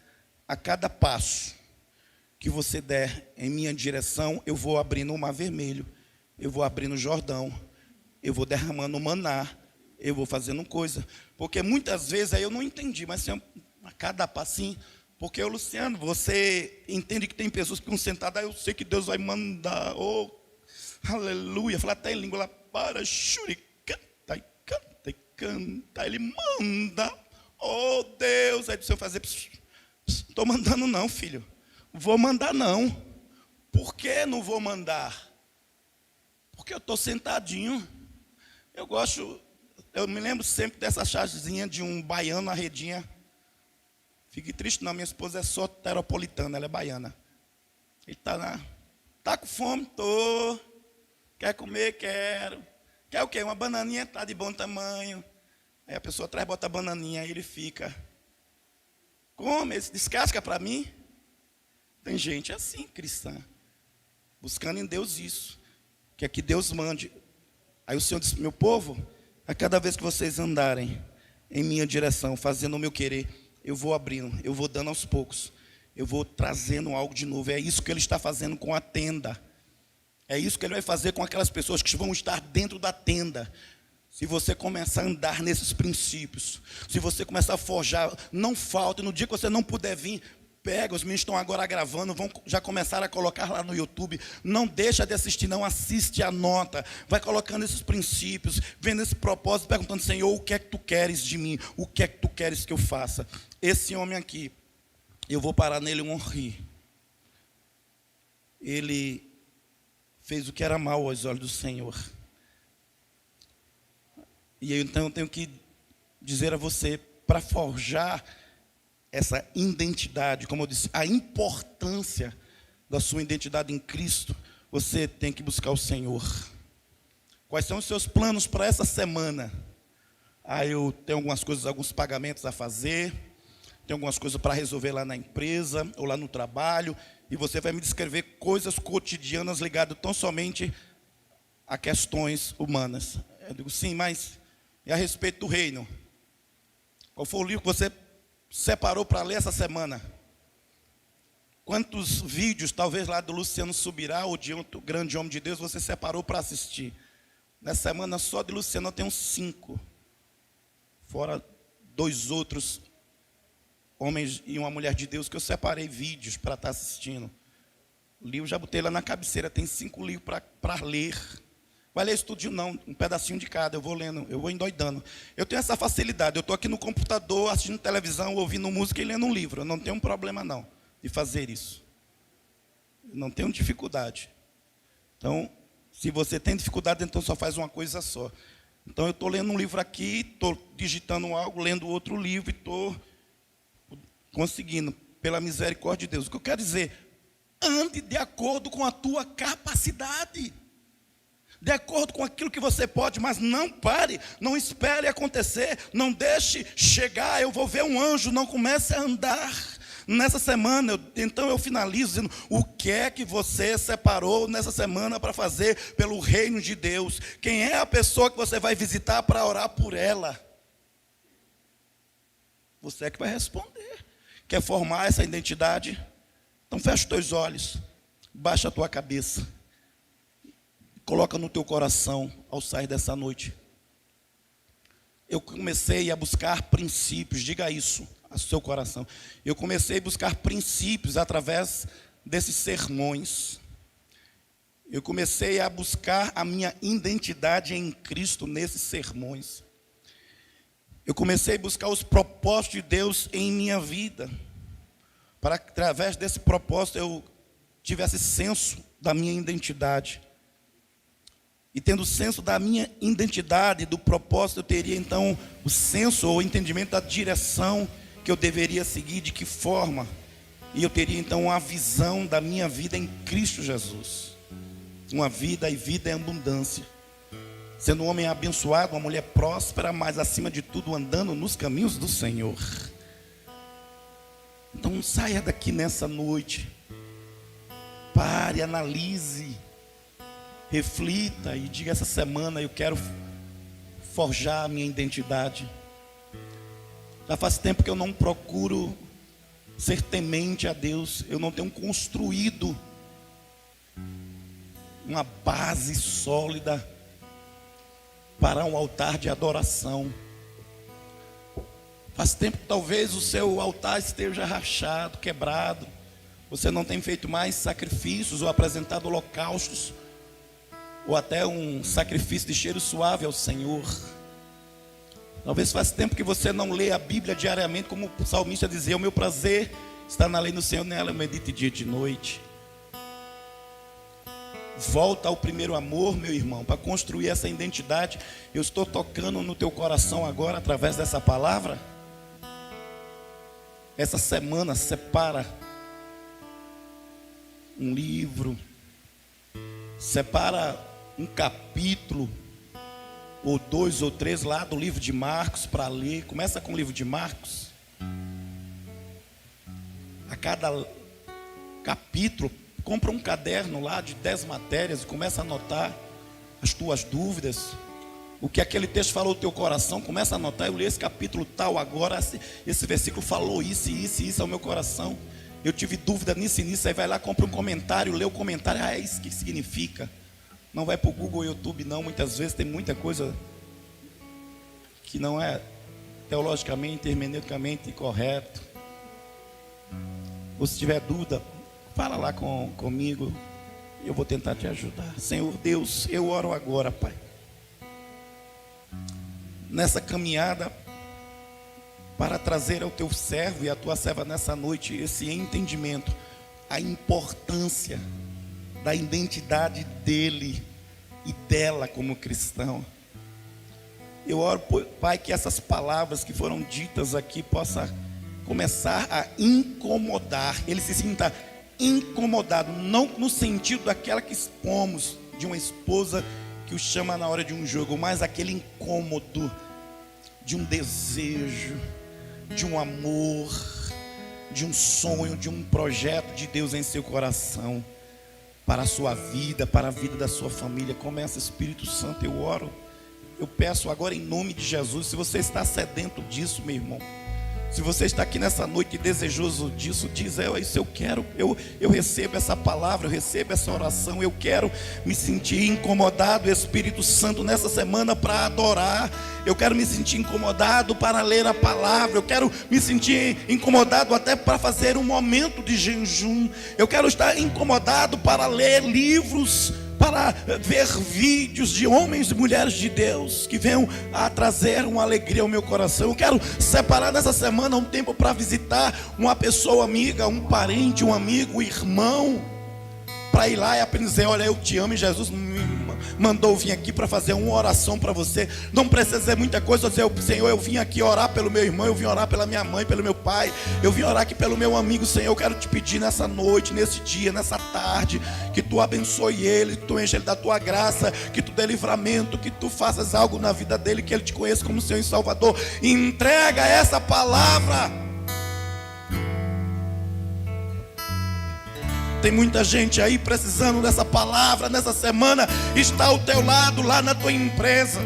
a cada passo que você der em minha direção, eu vou abrindo o Mar Vermelho, eu vou abrindo o Jordão, eu vou derramando o maná, eu vou fazendo coisa. Porque muitas vezes aí eu não entendi, mas assim, a cada passinho. Porque, Luciano, você entende que tem pessoas que estão sentadas, eu sei que Deus vai mandar, oh, aleluia, falar até em língua lá, para, canta, canta, canta, ele manda, oh Deus, aí precisa fazer, estou mandando não, filho, vou mandar não. Por que não vou mandar? Porque eu estou sentadinho. Eu me lembro sempre dessa chavezinha de um baiano na redinha. Fique triste não, minha esposa é soteropolitana, ela é baiana. Ele tá com fome? Tô. Quer comer? Quero. Quer o quê? Uma bananinha? Tá de bom tamanho. Aí a pessoa traz, bota a bananinha, aí ele fica. Come, descasca para mim. Tem gente assim, cristã, buscando em Deus isso, quer que Deus mande. Aí o Senhor disse: meu povo, a cada vez que vocês andarem em minha direção, fazendo o meu querer, eu vou abrindo, eu vou dando aos poucos, eu vou trazendo algo de novo. É isso que Ele está fazendo com a tenda. É isso que Ele vai fazer com aquelas pessoas que vão estar dentro da tenda. Se você começar a andar nesses princípios, se você começar a forjar, não falta. No dia que você não puder vir, pega, os meninos estão agora gravando, vão já começar a colocar lá no YouTube. Não deixa de assistir, não, assiste, anota. Vai colocando esses princípios, vendo esse propósito, perguntando: Senhor, o que é que tu queres de mim? O que é que tu queres que eu faça? Esse homem aqui, eu vou parar nele um rir. Ele fez o que era mal aos olhos do Senhor. E eu, então, eu tenho que dizer a você, para forjar essa identidade, como eu disse, a importância da sua identidade em Cristo, você tem que buscar o Senhor. Quais são os seus planos para essa semana? Eu tenho algumas coisas, alguns pagamentos a fazer, tenho algumas coisas para resolver lá na empresa, ou lá no trabalho, e você vai me descrever coisas cotidianas ligadas tão somente a questões humanas. Eu digo: sim, mas e a respeito do reino? Qual foi o livro que você separou para ler essa semana? Quantos vídeos, talvez lá do Luciano Subirá, ou de outro grande homem de Deus, você separou para assistir? Nessa semana só de Luciano eu tenho 5. Fora 2 outros homens e uma mulher de Deus que eu separei vídeos para estar assistindo. O livro já botei lá na cabeceira, tem 5 livros para ler. Vai ler isso tudinho não, um pedacinho de cada, eu vou lendo, eu vou endoidando. Eu tenho essa facilidade, eu estou aqui no computador, assistindo televisão, ouvindo música e lendo um livro. Eu não tenho um problema não, de fazer isso. Eu não tenho dificuldade. Então, se você tem dificuldade, então só faz uma coisa só. Então eu estou lendo um livro aqui, estou digitando algo, lendo outro livro e estou conseguindo, pela misericórdia de Deus. O que eu quero dizer, ande de acordo com a tua capacidade. De acordo com aquilo que você pode, mas não pare, não espere acontecer, não deixe chegar, eu vou ver um anjo, não comece a andar. Nessa semana, então eu finalizo dizendo: o que é que você separou nessa semana para fazer pelo reino de Deus? Quem é a pessoa que você vai visitar para orar por ela? Você é que vai responder. Quer formar essa identidade? Então fecha os teus olhos, baixa a tua cabeça. Coloca no teu coração, ao sair dessa noite. Eu comecei a buscar princípios, diga isso ao seu coração. Eu comecei a buscar princípios através desses sermões. Eu comecei a buscar a minha identidade em Cristo nesses sermões. Eu comecei a buscar os propósitos de Deus em minha vida. Para que através desse propósito eu tivesse senso da minha identidade. E tendo o senso da minha identidade, do propósito, eu teria então o senso ou o entendimento da direção que eu deveria seguir, de que forma E eu teria então uma visão da minha vida em Cristo Jesus. Uma vida e vida em abundância. Sendo um homem abençoado, uma mulher próspera, mas acima de tudo andando nos caminhos do Senhor. Então saia daqui nessa noite. Pare, analise, reflita e diga: essa semana eu quero forjar a minha identidade. Já faz tempo que eu não procuro ser temente a Deus. Eu não tenho construído uma base sólida para um altar de adoração. Faz tempo que talvez o seu altar esteja rachado, quebrado. Você não tem feito mais sacrifícios ou apresentado holocaustos, ou até um sacrifício de cheiro suave ao Senhor. Talvez faz tempo que você não lê a Bíblia diariamente, como o salmista dizia: o meu prazer está na lei do Senhor, nela eu medito dia e de noite. Volta ao primeiro amor, meu irmão, para construir essa identidade. Eu estou tocando no teu coração agora através dessa palavra. Essa semana separa um livro, separa um capítulo, ou 2 ou 3 lá do livro de Marcos para ler. Começa com o livro de Marcos. A cada capítulo, compra um caderno lá de 10 matérias e começa a anotar as tuas dúvidas. O que aquele texto falou no teu coração, começa a anotar. Eu li esse capítulo tal agora, esse versículo falou isso e isso e isso ao meu coração. Eu tive dúvida nisso e nisso. Aí vai lá, compra um comentário, lê o comentário. É isso que significa. Não vai para o Google, YouTube não. Muitas vezes tem muita coisa que não é teologicamente, hermeneuticamente correto. Ou se tiver dúvida, fala lá comigo. Eu vou tentar te ajudar. Senhor Deus, eu oro agora, Pai, nessa caminhada, para trazer ao teu servo e à tua serva nessa noite esse entendimento, a importância da identidade dele e dela como cristão. Eu oro, Pai, que essas palavras que foram ditas aqui possam começar a incomodar, ele se sinta incomodado, não no sentido daquela que expomos, de uma esposa que o chama na hora de um jogo, mas aquele incômodo de um desejo, de um amor, de um sonho, de um projeto de Deus em seu coração, para a sua vida, para a vida da sua família. Começa, Espírito Santo, eu oro, eu peço agora em nome de Jesus. Se você está sedento disso, meu irmão, se você está aqui nessa noite desejoso disso, diz: isso eu quero, eu recebo essa palavra, eu recebo essa oração. Eu quero me sentir incomodado, Espírito Santo, nessa semana para adorar. Eu quero me sentir incomodado para ler a palavra. Eu quero me sentir incomodado até para fazer um momento de jejum. Eu quero estar incomodado para ler livros, para ver vídeos de homens e mulheres de Deus que venham a trazer uma alegria ao meu coração. Eu quero separar nessa semana um tempo para visitar uma pessoa amiga, um parente, um amigo, um irmão, para ir lá e aprender: olha, eu te amo e Jesus me mandou vir aqui para fazer uma oração para você. Não precisa dizer muita coisa, dizer: Senhor, eu vim aqui orar pelo meu irmão, eu vim orar pela minha mãe, pelo meu pai, eu vim orar aqui pelo meu amigo. Senhor, eu quero te pedir nessa noite, nesse dia, nessa tarde, que tu abençoe ele, que tu enche ele da tua graça, que tu dê livramento, que tu faças algo na vida dele, que ele te conheça como Senhor e Salvador. Entrega essa palavra. Tem muita gente aí precisando dessa palavra nessa semana. Está ao teu lado, lá na tua empresa.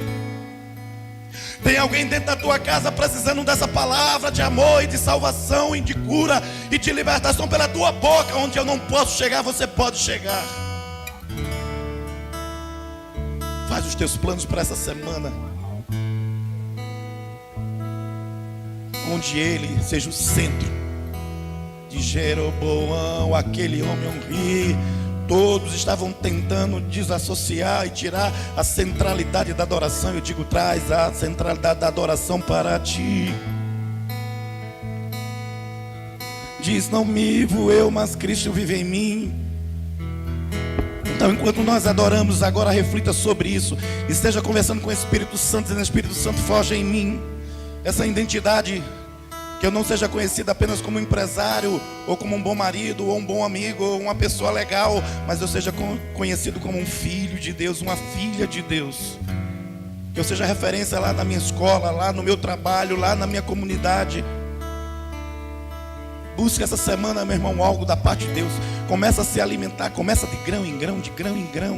Tem alguém dentro da tua casa precisando dessa palavra de amor e de salvação e de cura e de libertação pela tua boca. Onde eu não posso chegar, você pode chegar. Faz os teus planos para essa semana, onde ele seja o centro. De Jeroboão, aquele homem honri, todos estavam tentando desassociar e tirar a centralidade da adoração. Eu digo: traz a centralidade da adoração para ti. Diz: não vivo eu, mas Cristo vive em mim. Então, enquanto nós adoramos agora, reflita sobre isso, esteja conversando com o Espírito Santo, dizendo: Espírito Santo, forja em mim essa identidade Que eu não seja conhecido apenas como um empresário, ou como um bom marido, ou um bom amigo, ou uma pessoa legal, mas eu seja conhecido como um filho de Deus, uma filha de Deus. Que eu seja referência lá na minha escola, lá no meu trabalho, lá na minha comunidade. Busque essa semana, meu irmão, algo da parte de Deus. Começa a se alimentar, começa de grão em grão, de grão em grão.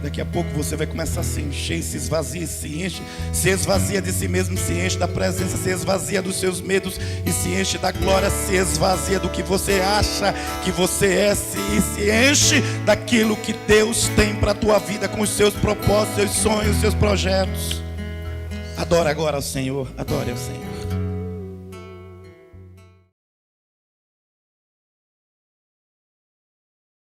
Daqui a pouco você vai começar a se encher, se esvazia, se enche, se esvazia de si mesmo, se enche da presença, se esvazia dos seus medos e se enche da glória, se esvazia do que você acha que você é, se enche daquilo que Deus tem para a tua vida, com os seus propósitos, seus sonhos, seus projetos. Adora agora ao Senhor, adore ao Senhor.